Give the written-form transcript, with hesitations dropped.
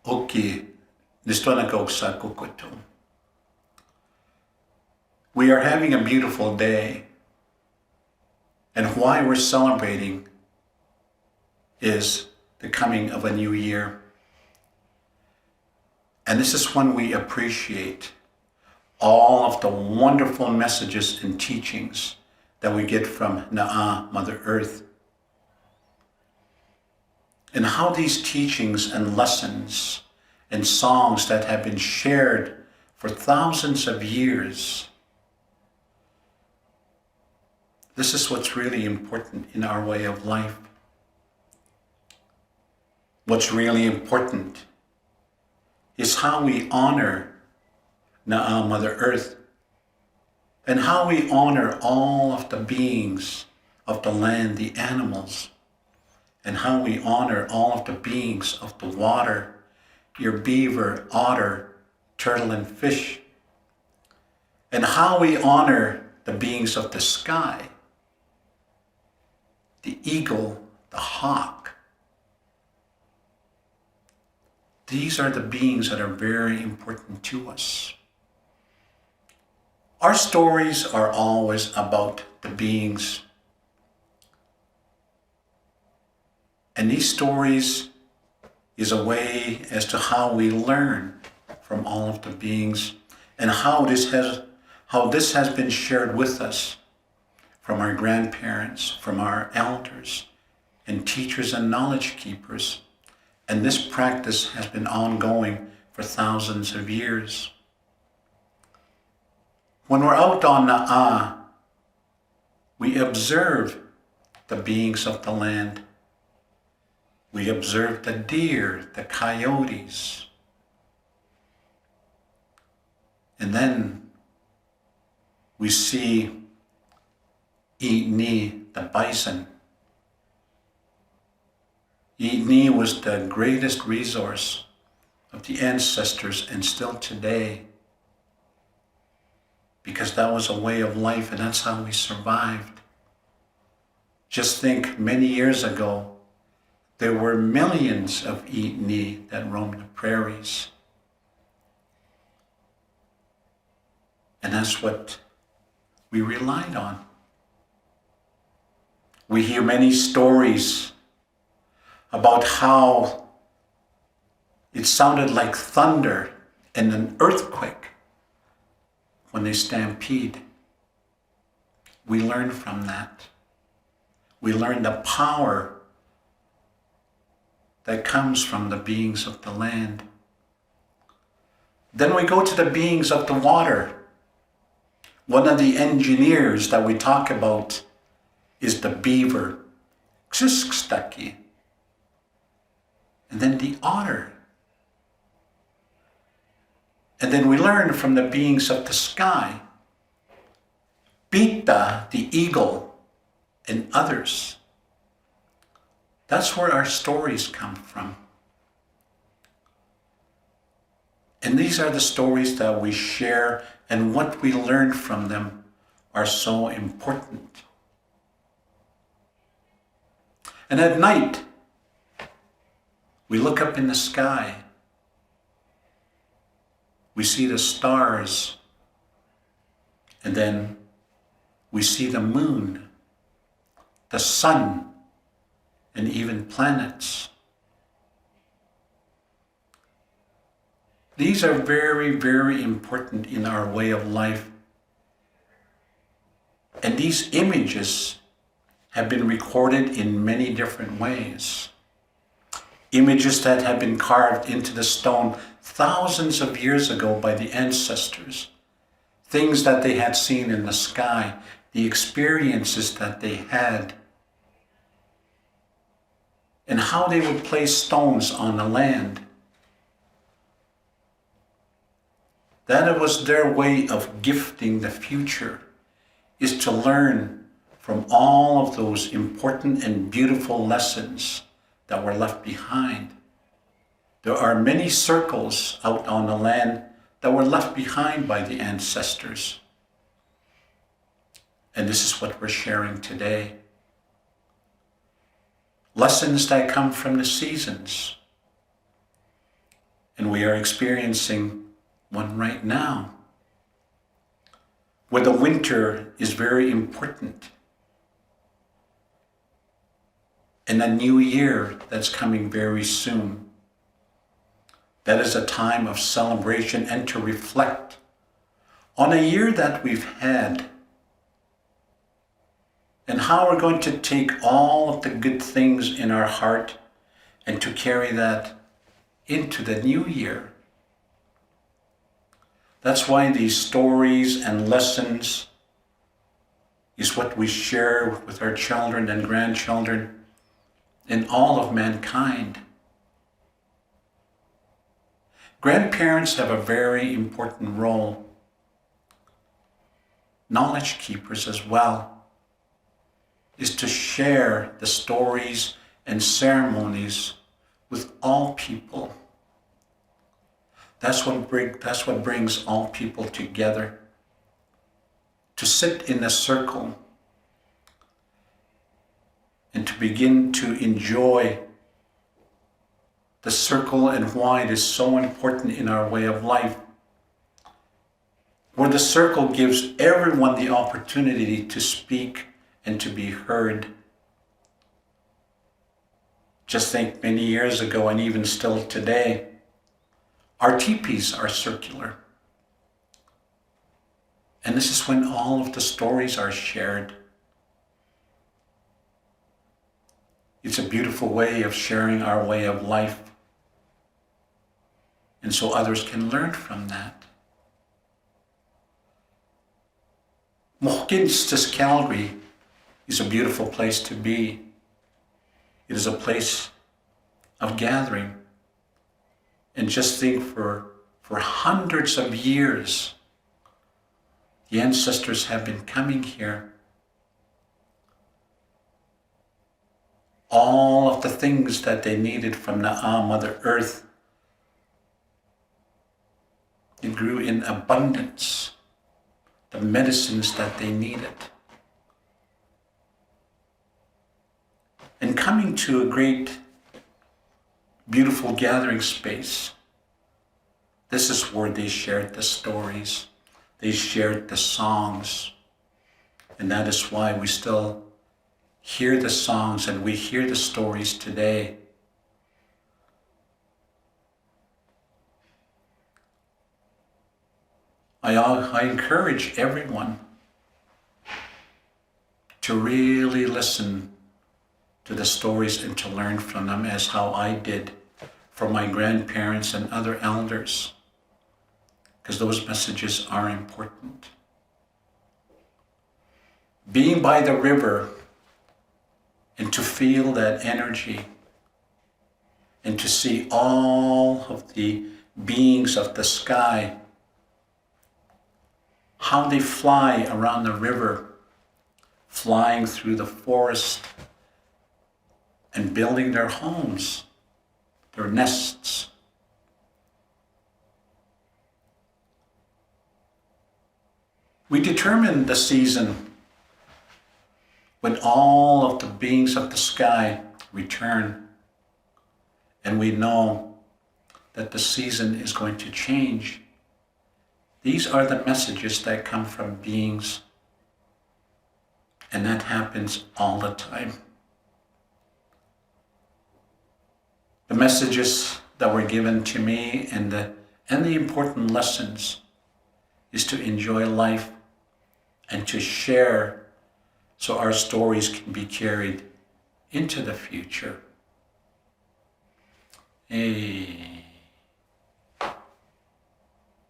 Oki Nistonakok Saa'kokoto. We are having a beautiful day, and why we're celebrating is the coming of a new year. And this is when we appreciate all of the wonderful messages and teachings that we get from Na'a, Mother Earth. And how these teachings and lessons and songs that have been shared for thousands of years, this is what's really important in our way of life. What's really important is how we honor Na'a, Mother Earth, and how we honor all of the beings of the land, the animals, and how we honor all of the beings of the water, your beaver, otter, turtle, and fish, and how we honor the beings of the sky, the eagle, the hawk. These are the beings that are very important to us. Our stories are always about the beings. And these stories is a way as to how we learn from all of the beings and how this has been shared with us from our grandparents, from our elders and teachers and knowledge keepers. And this practice has been ongoing for thousands of years. When we're out on Na'a, we observe the beings of the land. We observe the deer, the coyotes. And then we see I'ni, the bison. I'ni was the greatest resource of the ancestors and still today, because that was a way of life and that's how we survived. Just think, many years ago, there were millions of I'ni that roamed the prairies. And that's what we relied on. We hear many stories about how it sounded like thunder and an earthquake when they stampede. We learn from that. We learn the power that comes from the beings of the land. Then we go to the beings of the water. One of the engineers that we talk about is the beaver, Xiskstaki, and then the otter. And then we learn from the beings of the sky, Pita, the eagle, and others. That's where our stories come from. And these are the stories that we share, and what we learn from them are so important. And at night, we look up in the sky. We see the stars, and then we see the moon, the sun, and even planets. These are very, very important in our way of life. And these images have been recorded in many different ways. Images that have been carved into the stone thousands of years ago by the ancestors. Things that they had seen in the sky, the experiences that they had, and how they would place stones on the land. That it was their way of gifting the future, is to learn from all of those important and beautiful lessons that were left behind. There are many circles out on the land that were left behind by the ancestors. And this is what we're sharing today. Lessons that come from the seasons. And we are experiencing one right now, where the winter is very important. And a new year that's coming very soon. That is a time of celebration and to reflect on a year that we've had and how we're going to take all of the good things in our heart and to carry that into the new year. That's why these stories and lessons is what we share with our children and grandchildren and all of mankind. Grandparents have a very important role. Knowledge keepers as well, is to share the stories and ceremonies with all people. That's what brings all people together. To sit in a circle and to begin to enjoy the circle and why it is so important in our way of life. Where the circle gives everyone the opportunity to speak and to be heard. Just think many years ago and even still today, our teepees are circular. And this is when all of the stories are shared. It's a beautiful way of sharing our way of life. And so others can learn from that. Mohkin's Calgary is a beautiful place to be. It is a place of gathering. And just think for hundreds of years, the ancestors have been coming here. All of the things that they needed from Na'a, Mother Earth, it grew in abundance. The medicines that they needed. And coming to a great, beautiful gathering space, this is where they shared the stories, they shared the songs, and that is why we still hear the songs and we hear the stories today. I encourage everyone to really listen to the stories and to learn from them, as how I did from my grandparents and other elders, because those messages are important. Being by the river and to feel that energy and to see all of the beings of the sky, how they fly around the river, flying through the forest and building their homes, their nests. We determine the season when all of the beings of the sky return, and we know that the season is going to change. These are the messages that come from beings, and that happens all the time. The messages that were given to me and the important lessons is to enjoy life and to share so our stories can be carried into the future. Hey.